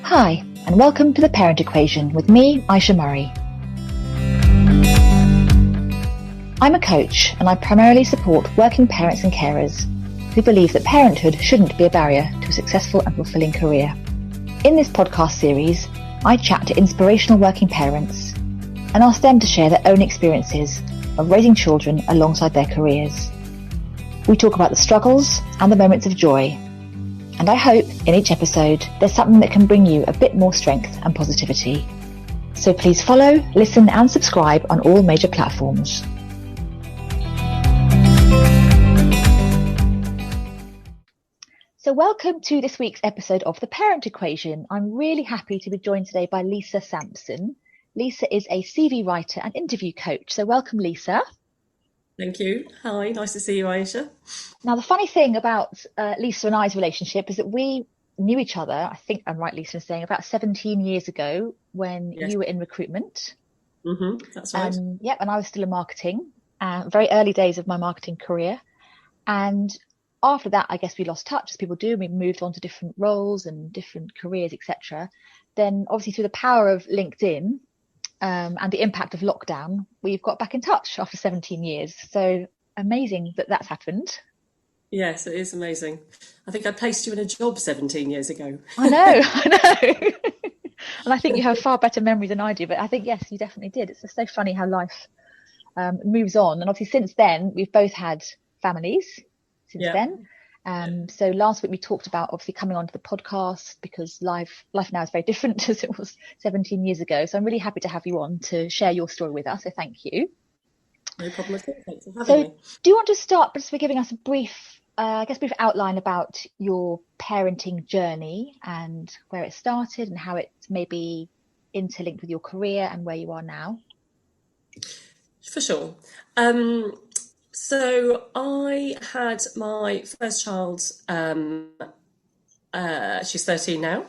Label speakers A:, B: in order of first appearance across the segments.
A: Hi, and welcome to The Parent Equation with me, Aisha Murray. I'm a coach, and I primarily support working parents and carers who believe that parenthood shouldn't be a barrier to a successful and fulfilling career. In this podcast series, I chat to inspirational working parents and ask them to share their own experiences of raising children alongside their careers. We talk about the struggles and the moments of joy. And I hope in each episode there's something that can bring you a bit more strength and positivity. So please follow, listen and subscribe on all major platforms. So welcome to this week's episode of The Parent Equation. I'm really happy to be joined today by Lisa Sampson. Lisa is a CV writer and interview coach. So welcome, Lisa.
B: Thank you. Hi, nice to see you, Aisha.
A: Now, the funny thing about Lisa and I's relationship is that we knew each other, I think I'm right, Lisa, in saying, about 17 years ago when you were in recruitment.
B: That's right.
A: And I was still in marketing, very early days of my marketing career. And after that, I guess we lost touch, as people do, and we moved on to different roles and different careers, etc. Then, obviously, through the power of LinkedIn, and the impact of lockdown, we've got back in touch after 17 years. So amazing that that's happened.
B: Yes, it is amazing. I think I placed you in a job 17 years ago.
A: I know. And I think you have far better memory than I do. But I think, yes, you definitely did. It's just so funny how life moves on. And obviously since then, we've both had families since then. So last week we talked about obviously coming onto the podcast because life now is very different as it was 17 years ago. So I'm really happy to have you on to share your story with us. So thank you.
B: No problem at all. Thanks for having me.
A: Do you want to start just by giving us a brief outline about your parenting journey and where it started and how it may be interlinked with your career and where you are now?
B: For sure. So I had my first child, she's 13 now,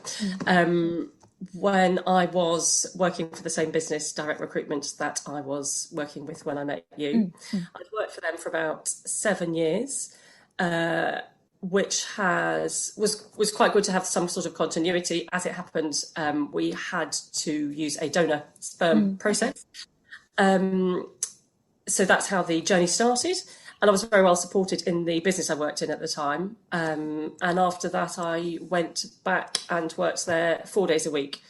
B: when I was working for the same business, direct recruitment, that I was working with when I met you. I'd worked for them for about 7 years, which was quite good to have some sort of continuity. As it happened, we had to use a donor sperm process. So that's how the journey started. And I was very well supported in the business I worked in at the time. And after that, I went back and worked there 4 days a week,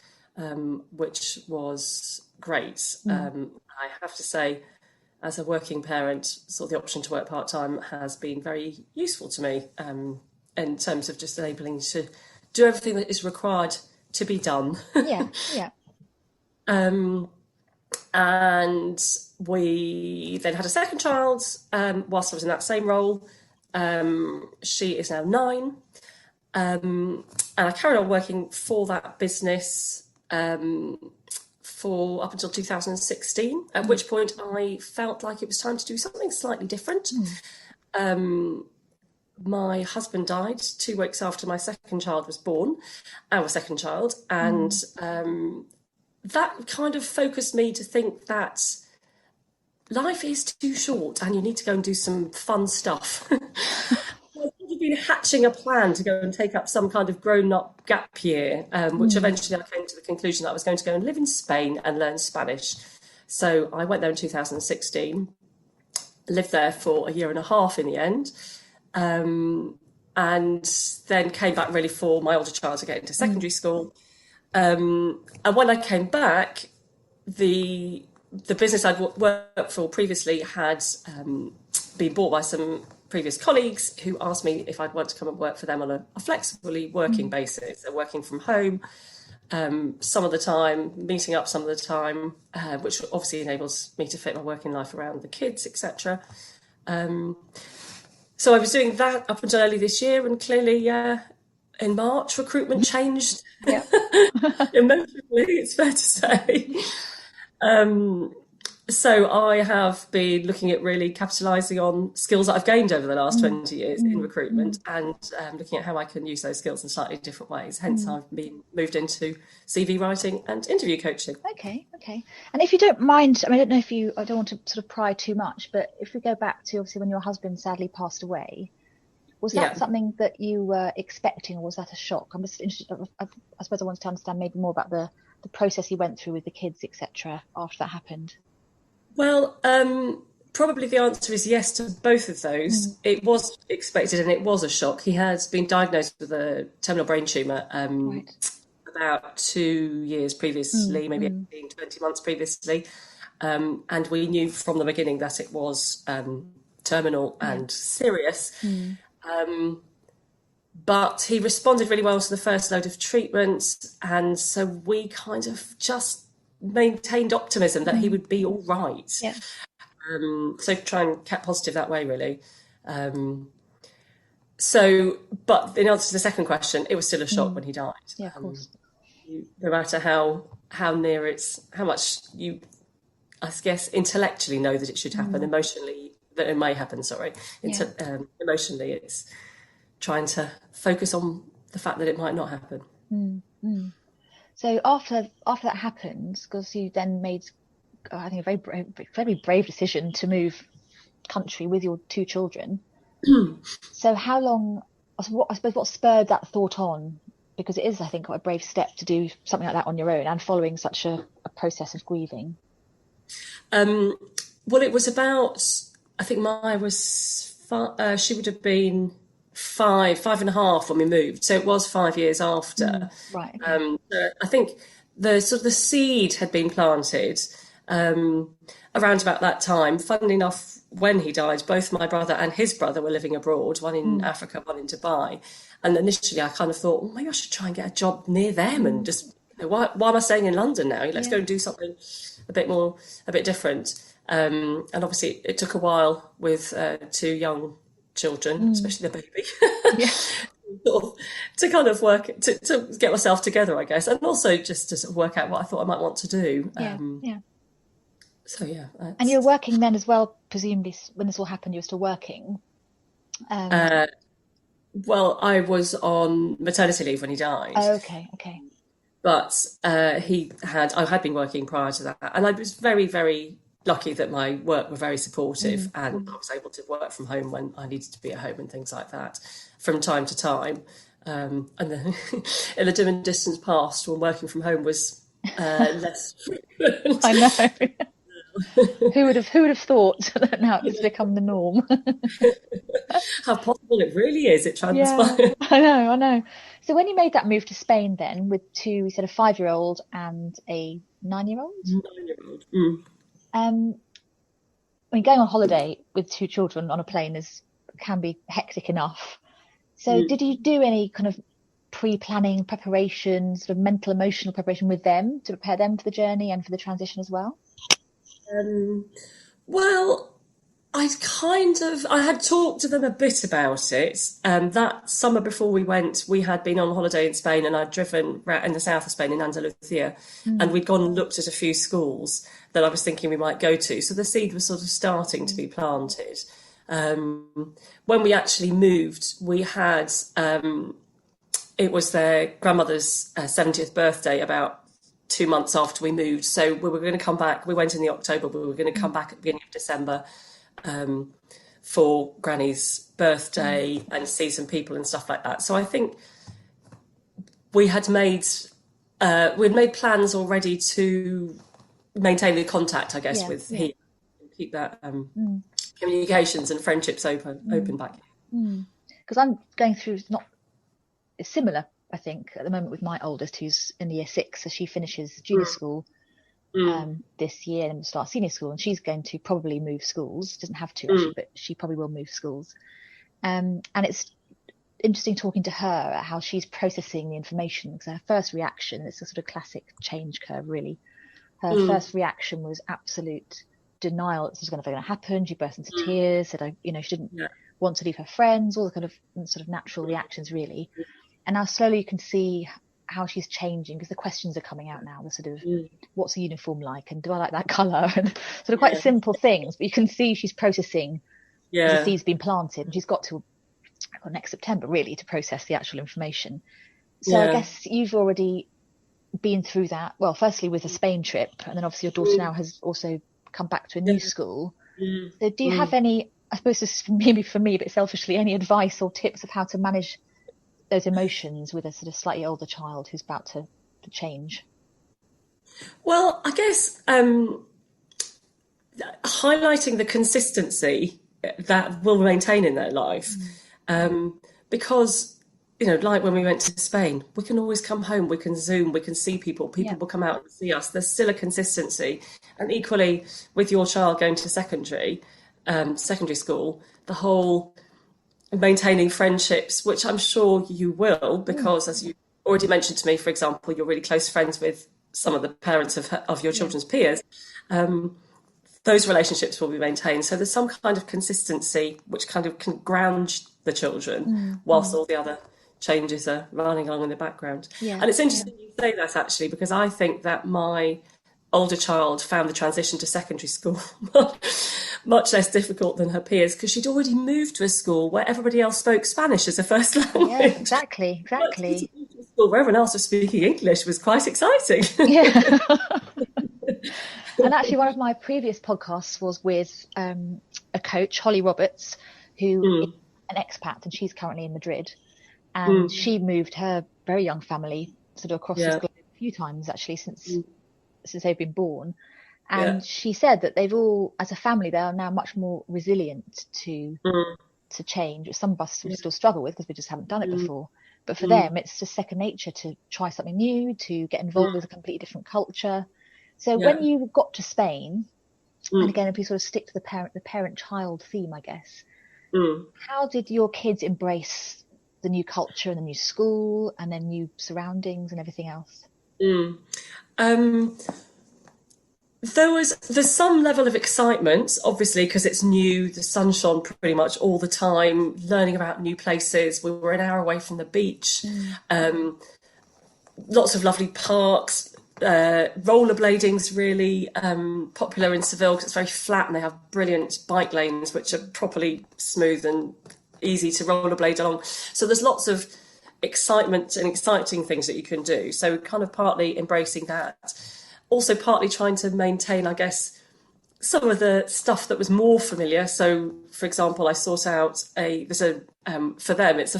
B: which was great. I have to say, as a working parent, sort of the option to work part-time has been very useful to me in terms of just enabling to do everything that is required to be done. And we then had a second child whilst I was in that same role. She is now 9. And I carried on working for that business for up until 2016, at which point I felt like it was time to do something slightly different. My husband died 2 weeks after my second child was born, our second child, and that kind of focused me to think that life is too short and you need to go and do some fun stuff. I've been hatching a plan to go and take up some kind of grown-up gap year, which eventually I came to the conclusion that I was going to go and live in Spain and learn Spanish. So I went there in 2016, lived there for 1.5 years in the end, and then came back really for my older child to get into secondary school. And when I came back, the business I'd worked for previously had been bought by some previous colleagues who asked me if I'd want to come and work for them on a flexibly working basis. So working from home some of the time, meeting up some of the time, which obviously enables me to fit my working life around the kids, etc. So I was doing that up until early this year, and clearly in March, recruitment changed emotionally, it's fair to say. So I have been looking at really capitalising on skills that I've gained over the last 20 years in recruitment, and looking at how I can use those skills in slightly different ways. Hence, I've been moved into CV writing and interview coaching.
A: Okay. And if you don't mind, I don't know if I don't want to sort of pry too much, but if we go back to obviously when your husband sadly passed away, Was that something that you were expecting, or was that a shock? I'm just interested. I suppose I wanted to understand maybe more about the process you went through with the kids, etc. after that happened.
B: Well, probably the answer is yes to both of those. It was expected and it was a shock. He had been diagnosed with a terminal brain tumour about 2 years previously, maybe 18, 20 months previously. And we knew from the beginning that it was terminal and serious. But he responded really well to the first load of treatments. And so we kind of just maintained optimism that he would be all right.
A: Yeah.
B: So try and keep positive that way, really. But in answer to the second question, it was still a shock when he died.
A: Yeah, of course.
B: No matter how near how much you, I guess, intellectually know that it should happen, emotionally, that it may happen, emotionally, it's trying to focus on the fact that it might not happen.
A: So after that happened, because you then made, I think, a very brave decision to move country with your 2 children. So how long? I suppose what spurred that thought on? Because it is, I think, quite a brave step to do something like that on your own and following such a process of grieving.
B: Well, it was about, I think Maya was she would have been 5.5 when we moved, so it was 5 years after.
A: Right. Okay.
B: I think the seed had been planted around about that time. Funnily enough, when he died, both my brother and his brother were living abroad, one in Africa, one in Dubai. And initially I kind of thought, well, maybe I should try and get a job near them and just, why am I staying in London now? Let's go and do something a bit different. And obviously it took a while with 2 young children, especially the baby, to kind of work, to get myself together, I guess. And also just to sort of work out what I thought I might want to do. So, yeah.
A: And you were working then as well, presumably, when this all happened, you were still working?
B: Well, I was on maternity leave when he died.
A: Oh, okay.
B: But I had been working prior to that. And I was very, very lucky that my work were very supportive and I was able to work from home when I needed to be at home and things like that from time to time. And then in the dim and distance past, when working from home was less frequent.
A: I know. Who would have thought that now it's become the norm?
B: How possible it really is. It transpires.
A: Yeah, I know. So when you made that move to Spain then with 2, you said a 5-year-old and a 9-year-old?
B: 9-year-old.
A: I mean, going on holiday with 2 children on a plane can be hectic enough. So did you do any kind of pre-planning preparation, sort of mental, emotional preparation with them to prepare them for the journey and for the transition as well?
B: Well, I had talked to them a bit about it. That summer before we went, we had been on holiday in Spain and I'd driven in the south of Spain in Andalusia and we'd gone and looked at a few schools that I was thinking we might go to. So the seed was sort of starting to be planted. When we actually moved, we had, it was their grandmother's 70th birthday about 2 months after we moved. So we were going to come back. We went in the October, but we were going to come back at the beginning of December for Granny's birthday and see some people and stuff like that. So I think we had made plans already to maintain the contact, I guess, with him and keep that communications and friendships open back.
A: Because I'm going through it's similar, I think, at the moment with my oldest, who's in the year 6, so she finishes junior school this year and will start senior school, and she's going to probably move schools. Doesn't have to actually, but she probably will move schools. And it's interesting talking to her at how she's processing the information, because her first reaction, it's a sort of classic change curve, really. Her first reaction was absolute denial that this was going to happen. She burst into tears, said, she didn't want to leave her friends, all the kind of sort of natural reactions, really. And now slowly you can see how she's changing, because the questions are coming out now, the sort of what's the uniform like, and do I like that colour, and sort of quite simple things, but you can see she's processing the seed's been planted, and she's got to next September really to process the actual information. So I guess you've already been through that, well, firstly with the Spain trip, and then obviously your daughter now has also come back to a new school. So do you have any I suppose this maybe for me, but selfishly, any advice or tips of how to manage those emotions with a sort of slightly older child who's about to change?
B: Well, I guess highlighting the consistency that will maintain in their life, because like when we went to Spain, we can always come home, we can Zoom, we can see people will come out and see us. There's still a consistency. And equally with your child going to secondary school, the whole maintaining friendships, which I'm sure you will, because as you already mentioned to me, for example, you're really close friends with some of the parents of your children's peers. Those relationships will be maintained. So there's some kind of consistency which kind of can ground the children whilst all the other changes are running along in the background. And it's interesting you say that, actually, because I think that my older child found the transition to secondary school much less difficult than her peers, because she'd already moved to a school where everybody else spoke Spanish as a first language.
A: Yeah, exactly.
B: But to move to a school where everyone else was speaking English was quite exciting.
A: Yeah. And actually, one of my previous podcasts was with a coach, Holly Roberts, who is an expat, and she's currently in Madrid. And she moved her very young family sort of across the globe a few times, actually, since they've been born. And she said that they've all, as a family, they are now much more resilient to change, which some of us still struggle with because we just haven't done it before. But for them, it's just second nature to try something new, to get involved with a completely different culture. So when you got to Spain, and again, if we sort of stick to the parent-child theme, I guess, how did your kids embrace the new culture and the new school and then new surroundings and everything else?
B: There's some level of excitement, obviously, because it's new. The sun shone pretty much all the time, learning about new places. We were an hour away from the beach. Lots of lovely parks. Rollerblading's really popular in Seville because it's very flat, and they have brilliant bike lanes which are properly smooth and easy to rollerblade along. So there's lots of excitement and exciting things that you can do. So kind of partly embracing that. Also partly trying to maintain, I guess, some of the stuff that was more familiar. So, for example, I sought out for them, it's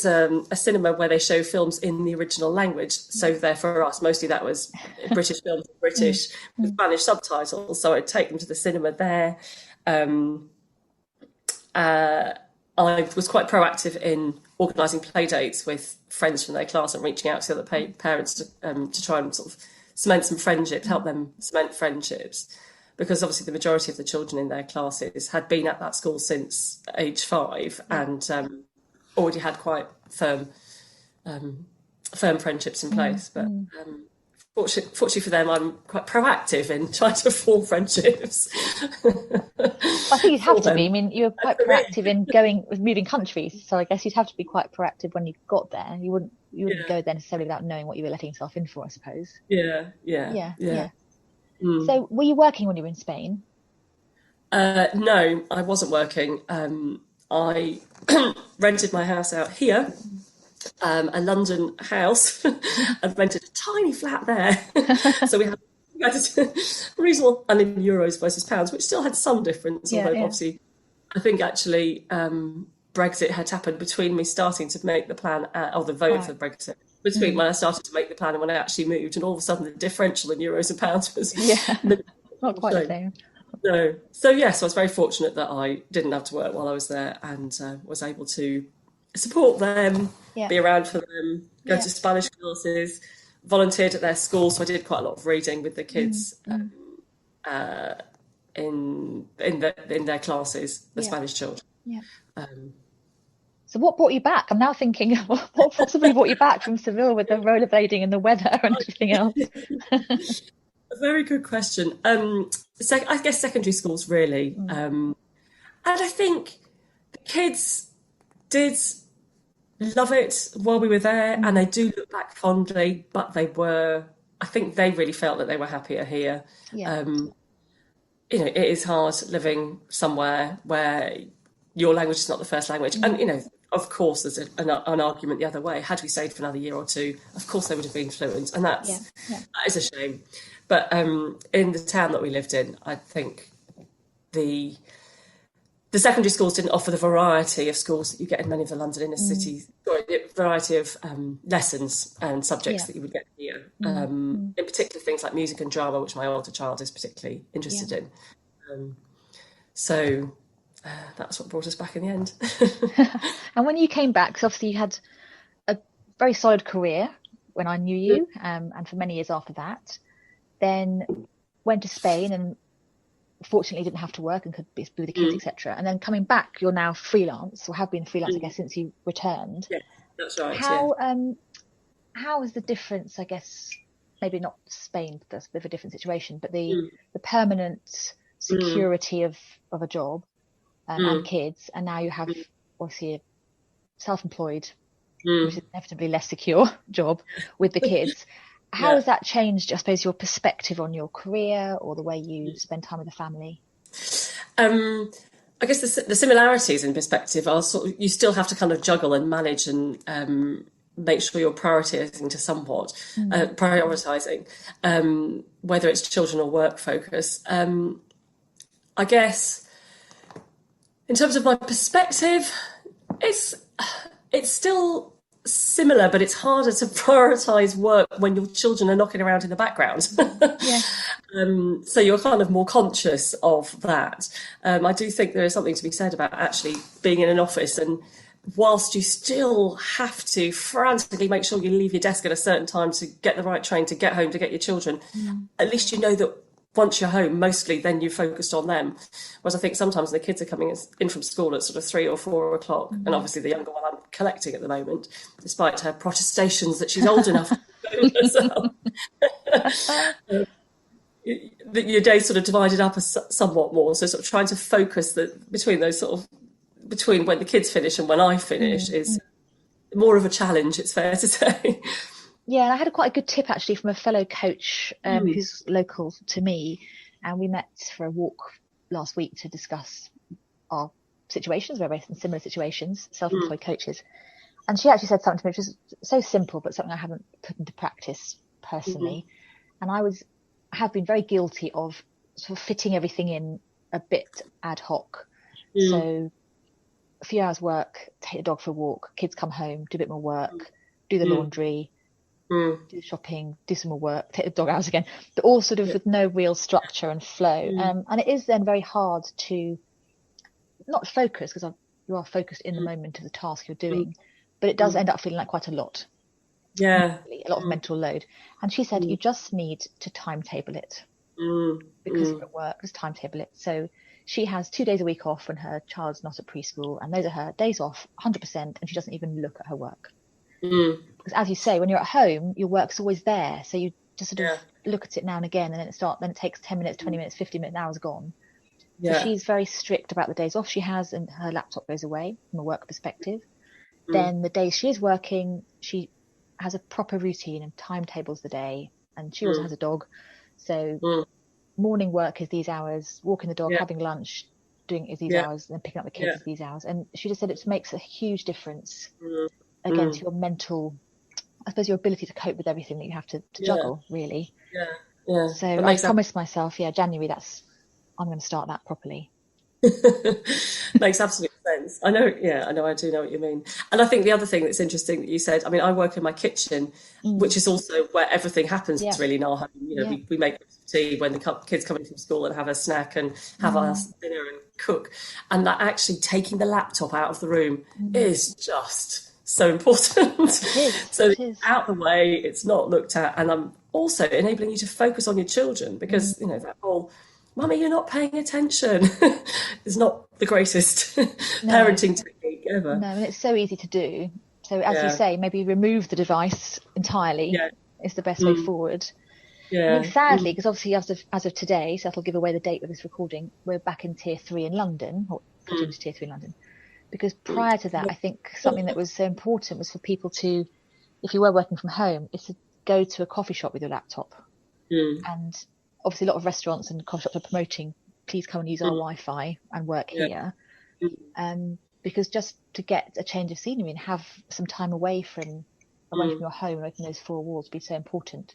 B: a cinema where they show films in the original language. So there for us, mostly that was British films, British with Spanish subtitles. So I'd take them to the cinema there. I was quite proactive in organising play dates with friends from their class and reaching out to the other parents to try and sort of cement some friendships, help them cement friendships. Because obviously the majority of the children in their classes had been at that school since age 5 and already had quite firm friendships in place. But fortunately for them, I'm quite proactive in trying to form friendships.
A: I think you'd have to be. I mean, you're quite proactive in moving countries, so I guess you'd have to be quite proactive when you got there. You wouldn't go there necessarily without knowing what you were letting yourself in for, I suppose.
B: Yeah.
A: So were you working when you were in Spain?
B: No, I wasn't working. I rented my house out here, a London house, and rented a tiny flat there. So we had a reasonable, and in euros versus pounds, which still had some difference. Although obviously, I think actually Brexit had happened between me starting to make the plan, or the vote for Brexit, between when I started to make the plan and when I actually moved, and all of a sudden the differential in euros and pounds was
A: not quite the same.
B: No. So yes, I was very fortunate that I didn't have to work while I was there, and was able to support them, be around for them, go to Spanish classes, volunteered at their school, so I did quite a lot of reading with the kids in their classes, the Spanish children.
A: So what brought you back? I'm now thinking, what possibly brought you back from Seville with the rollerblading and the weather and everything else?
B: A very good question. I guess secondary schools, really. And I think the kids did love it while we were there, and they do look back fondly, but I think they really felt that they were happier here. It is hard living somewhere where your language is not the first language. And, of course, there's an argument the other way. Had we stayed for another year or two, of course they would have been fluent. And that is a shame. But in the town that we lived in, I think the the secondary schools didn't offer the variety of schools that you get in many of the London inner cities, or the variety of lessons and subjects that you would get here. In particular, things like music and drama, which my older child is particularly interested in. So that's what brought us back in the end.
A: And when you came back, because obviously you had a very solid career when I knew you, and for many years after that, then went to Spain and fortunately didn't have to work and could be with the kids, etc. And then coming back, you're now freelance, or have been freelance, I guess, since you returned.
B: Yeah, that's right.
A: How is the difference, I guess, maybe not Spain, that's a bit of a different situation, but the permanent security of a job and kids, and now you have obviously a self-employed, which is inevitably less secure job with the kids. How has that changed, I suppose, your perspective on your career or the way you spend time with the family?
B: I guess the similarities in perspective are you still have to kind of juggle and manage and make sure you're prioritising whether it's children or work focus. I guess in terms of my perspective, it's still similar, but it's harder to prioritise work when your children are knocking around in the background. So you're kind of more conscious of that. I do think there is something to be said about actually being in an office, and whilst you still have to frantically make sure you leave your desk at a certain time to get the right train to get home to get your children, at least you know that once you're home, mostly then you're focused on them. Whereas I think sometimes the kids are coming in from school at sort of 3 or 4 o'clock, and obviously the younger one I'm collecting at the moment, despite her protestations that she's old enough to go herself. Your day's sort of divided up somewhat more, so sort of trying to focus between when the kids finish and when I finish is more of a challenge, it's fair to say.
A: Yeah, and I had quite a good tip actually from a fellow coach who's local to me, and we met for a walk last week to discuss our situations. We're both in similar situations, self-employed coaches. And she actually said something to me which was so simple, but something I haven't put into practice personally. And I have been very guilty of sort of fitting everything in a bit ad hoc. So a few hours work, take the dog for a walk, kids come home, do a bit more work, do the laundry, do the shopping, do some more work, take the dog out again, but all sort of with no real structure and flow. And it is then very hard to not focus, because you are focused in the moment of the task you're doing, but it does end up feeling like quite a lot. A lot of mental load. And she said, you just need to timetable it because you're at work, just timetable it. So she has 2 days a week off when her child's not at preschool, and those are her days off 100%, and she doesn't even look at her work. Because as you say, when you're at home, your work's always there. So you just sort of look at it now and again, and then it takes 10 minutes, 20 minutes, 50 minutes, an hour's gone. So she's very strict about the days off she has, and her laptop goes away from a work perspective. Then the days she is working, she has a proper routine and timetables the day, and she also has a dog. So morning work is these hours, walking the dog, having lunch, doing is these hours, and then picking up the kids is these hours. And she just said it makes a huge difference again to your mental, I suppose, your ability to cope with everything that you have to juggle, really. So I promised myself, January, I'm going to start that properly.
B: Makes absolute sense. I do know what you mean. And I think the other thing that's interesting that you said, I mean, I work in my kitchen, which is also where everything happens really in our home. We make tea when the kids come in from school and have a snack and have our dinner and cook. And that actually taking the laptop out of the room is just so important. So it's out the way, it's not looked at, and I'm also enabling you to focus on your children, because that whole "Mummy, you're not paying attention" is not the greatest parenting technique ever. No,
A: and it's so easy to do. So as you say, maybe remove the device entirely is the best way forward. I think sadly, because obviously as of today, so that'll give away the date of this recording, we're back in tier 3 in London, or put into tier 3 in London. Because prior to that, I think something that was so important was for people to, if you were working from home, is to go to a coffee shop with your laptop. And obviously a lot of restaurants and coffee shops are promoting, please come and use our Wi-Fi and work here. Because just to get a change of scenery and have some time away from your home and open those 4 walls would be so important.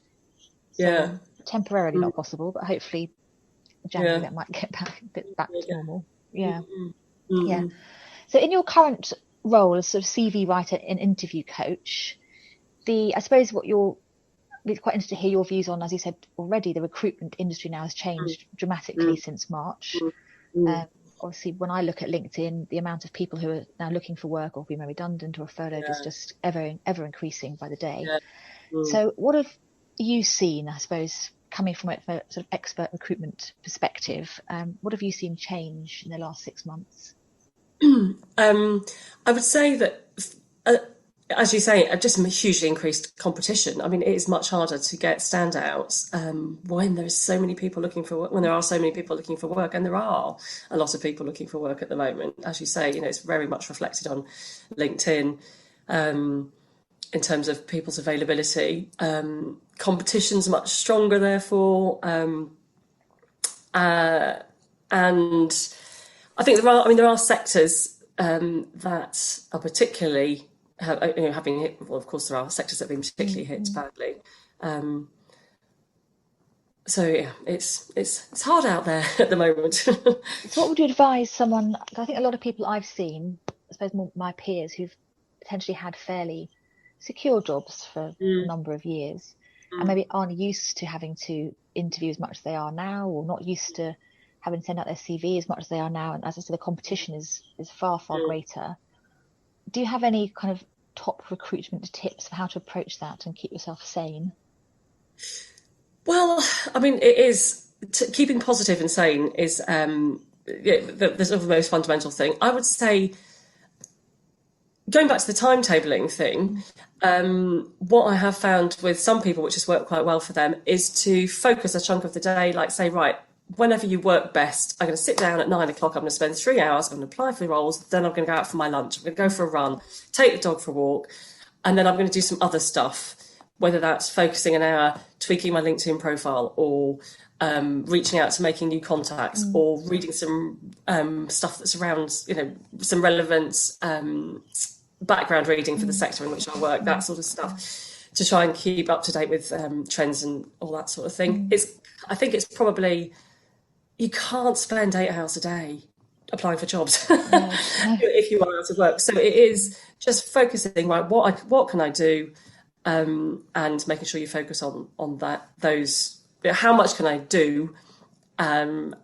A: So temporarily not possible, but hopefully January that might get back to normal. Yeah. So in your current role as sort of CV writer and interview coach, I suppose it's quite interesting to hear your views on, as you said already, the recruitment industry now has changed dramatically since March. Obviously, when I look at LinkedIn, the amount of people who are now looking for work or being made redundant or furloughed is just ever increasing by the day. So what have you seen, I suppose, coming from a sort of expert recruitment perspective? What have you seen change in the last 6 months?
B: I would say that, as you say, just a hugely increased competition. I mean, it is much harder to get standouts when there are so many people looking for work, when there are so many people looking for work, and there are a lot of people looking for work at the moment. As you say, it's very much reflected on LinkedIn in terms of people's availability. Competition's much stronger, therefore, and I think there are sectors that are particularly having hit. Well, of course, there are sectors that have been particularly hit badly. So yeah, it's hard out there at the moment.
A: So what would you advise someone? I think a lot of people I've seen, I suppose more my peers, who've potentially had fairly secure jobs for a number of years, and maybe aren't used to having to interview as much as they are now, or not used to having to send out their CV as much as they are now. And as I said, the competition is far greater. Do you have any kind of top recruitment tips for how to approach that and keep yourself sane?
B: Well, I mean, it is keeping positive and sane is the sort of most fundamental thing. I would say, going back to the timetabling thing, what I have found with some people, which has worked quite well for them, is to focus a chunk of the day, like say, right, whenever you work best, I'm going to sit down at 9 o'clock, I'm going to spend 3 hours, I'm going to apply for the roles, then I'm going to go out for my lunch, I'm going to go for a run, take the dog for a walk, and then I'm going to do some other stuff, whether that's focusing an hour, tweaking my LinkedIn profile, or reaching out to making new contacts, or reading some stuff that's around, some relevant background reading for the sector in which I work, that sort of stuff, to try and keep up to date with trends and all that sort of thing. I think it's probably, you can't spend 8 hours a day applying for jobs if you are out of work. So it is just focusing, right, what can I do, and making sure you focus on those. How much can I do, and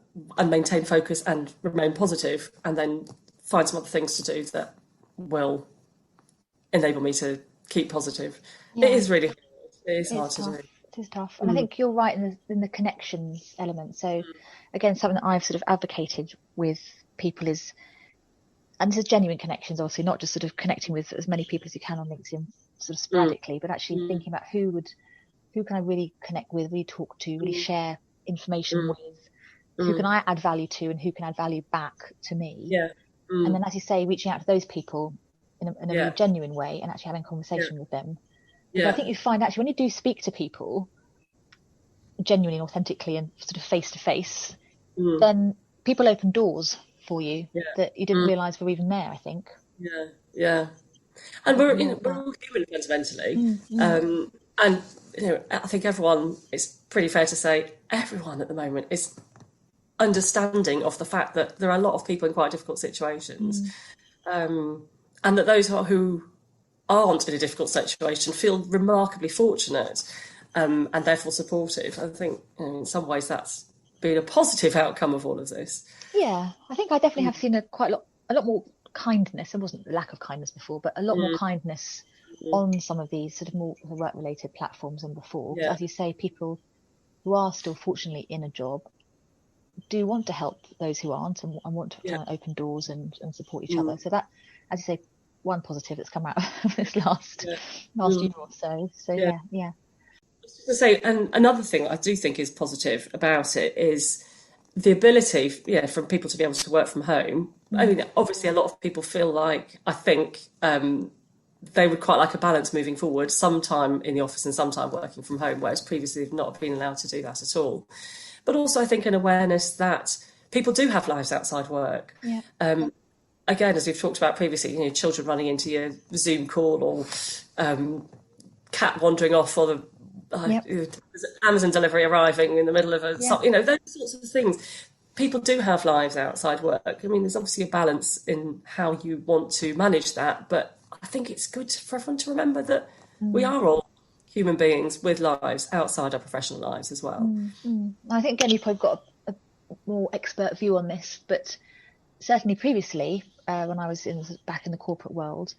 B: maintain focus and remain positive, and then find some other things to do that will enable me to keep positive. It is really hard. It is hard to do.
A: It is tough. And I think you're right in the connections element. So again, something that I've sort of advocated with people is, and this is genuine connections, obviously, not just sort of connecting with as many people as you can on LinkedIn sort of sporadically, but actually thinking about who can I really connect with, really talk to, really share information with, who can I add value to, and who can add value back to me. And then, as you say, reaching out to those people in a really genuine way and actually having a conversation with them. I think you find actually when you do speak to people genuinely and authentically and sort of face to face, then people open doors for you that you didn't realise were even there, I think.
B: And we're all human fundamentally. And I think everyone, it's pretty fair to say, everyone at the moment is understanding of the fact that there are a lot of people in quite difficult situations, and that those who aren't in a difficult situation feel remarkably fortunate, and therefore supportive. I think in some ways that's been a positive outcome of all of this.
A: Yeah, I think I definitely have seen a lot more kindness. There wasn't a lack of kindness before, but a lot more kindness on some of these sort of more work-related platforms than before. As you say, people who are still fortunately in a job do want to help those who aren't, and want to try and open doors and support each other. So that, as you say, one positive that's come out of this last year or so. So yeah. I
B: was going to say, and another thing I do think is positive about it is the ability, from people to be able to work from home. I mean, obviously, a lot of people feel like, I think, they would quite like a balance moving forward, sometime in the office and sometime working from home, whereas previously they've not been allowed to do that at all. But also, I think, an awareness that people do have lives outside work. Again, as we've talked about previously, children running into your Zoom call, or cat wandering off, or the Amazon delivery arriving in the middle of those sorts of things. people do have lives outside work. I mean, there's obviously a balance in how you want to manage that, but I think it's good for everyone to remember that we are all human beings with lives outside our professional lives as well.
A: I think, again, you've probably got a more expert view on this, but certainly previously, when I was back in the corporate world,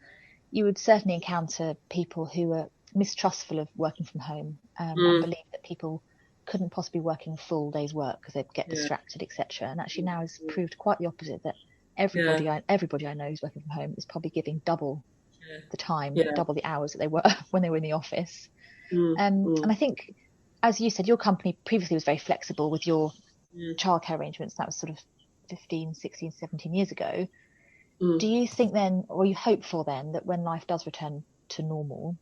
A: you would certainly encounter people who were mistrustful of working from home and believe that people couldn't possibly work in a full day's work because they'd get distracted, etc. And actually now has proved quite the opposite, that everybody I know who's working from home is probably giving double the time, double the hours that they were when they were in the office. And I think, as you said, your company previously was very flexible with your childcare arrangements. That was sort of 15, 16, 17 years ago. Do you think then, or are you hopeful then, that when life does return to normal,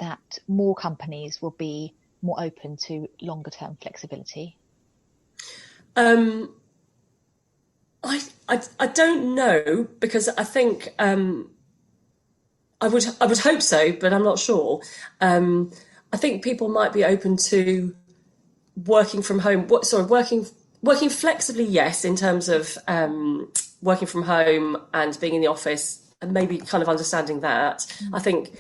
A: that more companies will be more open to longer term flexibility?
B: I don't know, because I think I would hope so, but I'm not sure. I think people might be open to working from home. Working flexibly, yes, in terms of working from home and being in the office, and maybe kind of understanding that. I think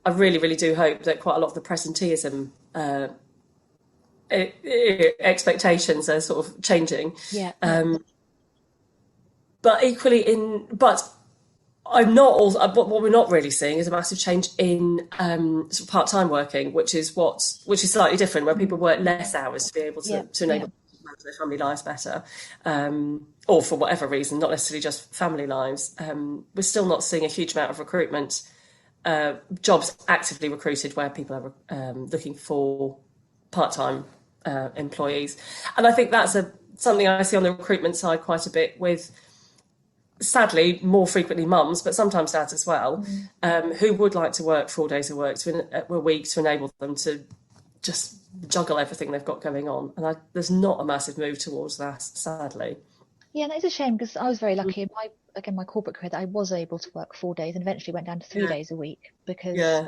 B: I really, really do hope that quite a lot of the presenteeism expectations are sort of changing. But equally, what we're not really seeing is a massive change in sort of part-time working, which is slightly different, where people work less hours to be able to enable manage their family lives better, or for whatever reason, not necessarily just family lives. We're still not seeing a huge amount of recruitment, jobs actively recruited where people are looking for part-time employees. And I think that's something I see on the recruitment side quite a bit, with sadly more frequently mums, but sometimes dads as well, who would like to work 4 days a week to enable them to just juggle everything they've got going on. And there's not a massive move towards that, sadly.
A: Yeah, and it's a shame, because I was very lucky in my corporate career that I was able to work 4 days and eventually went down to 3 days a week, because I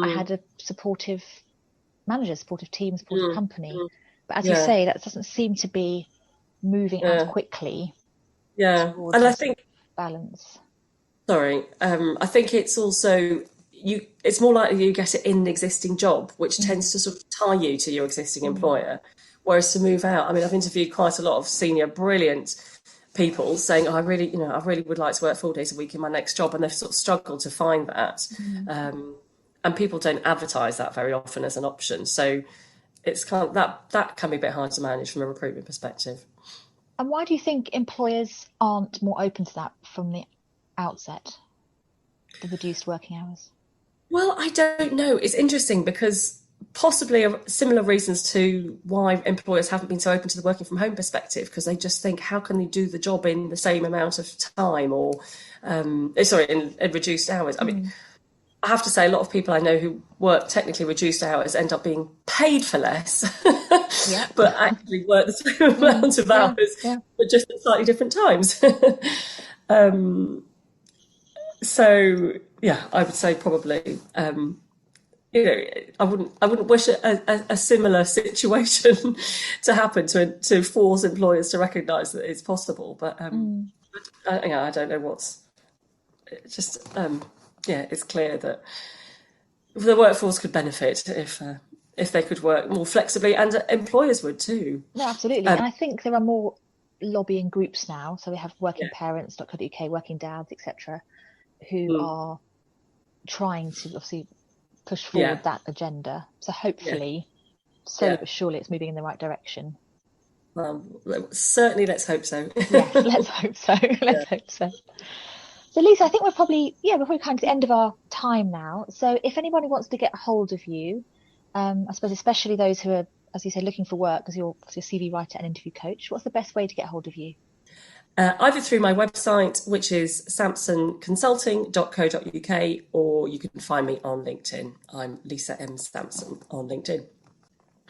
A: had a supportive manager, supportive team, supportive company. But as you say, that doesn't seem to be moving as quickly.
B: And I think
A: balance.
B: I think it's also it's more likely you get it in an existing job, which tends to sort of tie you to your existing employer. Whereas to move out, I mean, I've interviewed quite a lot of senior, brilliant people saying, I really would like to work 4 days a week in my next job, and they've sort of struggled to find that. And people don't advertise that very often as an option. So it's kind of that can be a bit hard to manage from a recruitment perspective.
A: And why do you think employers aren't more open to that from the outset, the reduced working hours?
B: Well, I don't know. It's interesting, because possibly similar reasons to why employers haven't been so open to the working from home perspective, because they just think, how can they do the job in the same amount of time, or in reduced hours? I mean, I have to say, a lot of people I know who work technically reduced hours end up being paid for less, but actually work the same amount of hours, but just at slightly different times. So I would say probably, I wouldn't wish a similar situation to happen, to force employers to recognise that it's possible. But I don't know it's clear that the workforce could benefit if they could work more flexibly, and employers would too.
A: No, absolutely. And I think there are more lobbying groups now. So we have workingparents.co.uk, Working Dads, etc., who are trying to obviously push forward that agenda. So hopefully, slowly but surely, it's moving in the right direction.
B: Well, certainly, let's hope so.
A: Yes, let's hope so. Let's hope so. So, Lisa, I think we're probably kind of the end of our time now. So if anybody wants to get a hold of you, I suppose especially those who are, as you say, looking for work as your CV writer and interview coach, what's the best way to get a hold of you?
B: Either through my website, which is sampsonconsulting.co.uk, or you can find me on LinkedIn. I'm Lisa M. Sampson on LinkedIn.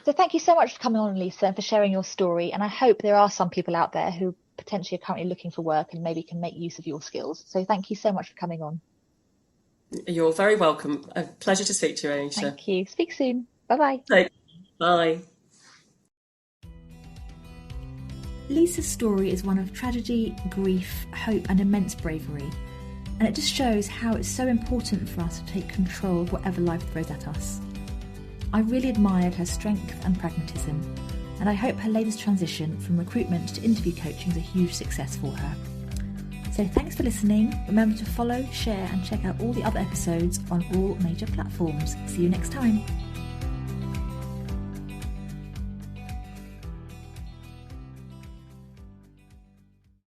A: So thank you so much for coming on, Lisa, and for sharing your story. And I hope there are some people out there who potentially are currently looking for work and maybe can make use of your skills. So thank you so much for coming on.
B: You're very welcome. A pleasure to speak to you, Aisha.
A: Thank you. Speak soon. Bye-bye.
B: Bye.
C: Lisa's story is one of tragedy, grief, hope and immense bravery. And it just shows how it's so important for us to take control of whatever life throws at us. I really admired her strength and pragmatism, and I hope her latest transition from recruitment to interview coaching is a huge success for her. So thanks for listening. Remember to follow, share and check out all the other episodes on all major platforms. See you next time.